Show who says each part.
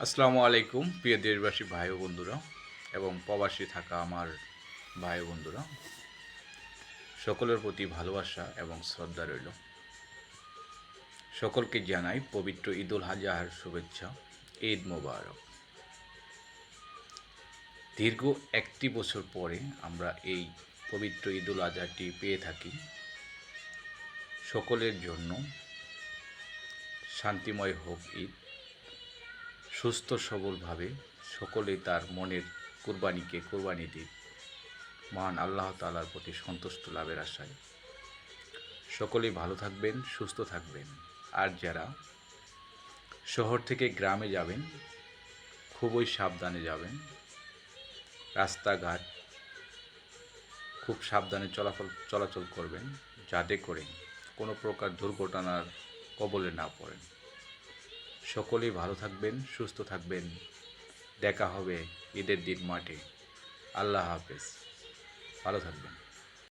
Speaker 1: আসসালামু আলাইকুম প্রিয় দেশবাসী ভাই ও বন্ধুরা এবং প্রবাসী থাকা আমার ভাই ও বন্ধুরা, সকলের প্রতি ভালোবাসা এবং শ্রদ্ধা রইল। সকলকে জানাই পবিত্র ঈদুল আজহার শুভেচ্ছা। ঈদ মোবারক। দীর্ঘ 1 বছর পরে আমরা এই পবিত্র ঈদুল আজহাটি পেয়ে থাকি। সকলের জন্য শান্তিময় হোক ঈদ, সুস্থ সবলভাবে সকলেই তার মনের কুরবানিকে কুরবানি দিক। মহান আল্লাহ তাআলার প্রতি সন্তুষ্ট লাভের আশায় সকলেই ভালো থাকবেন, সুস্থ থাকবেন। আর যারা শহর থেকে গ্রামে যাবেন, খুবই সাবধানে যাবেন। রাস্তাঘাট খুব সাবধানে চলাচল করবেন, যাতে করে কোনো প্রকার দুর্ঘটনার কবলে না পড়েন। সকলেই ভালো থাকবেন, সুস্থ থাকবেন। দেখা হবে ঈদের দিন মাঠে। আল্লাহ হাফেজ। ভালো থাকবেন।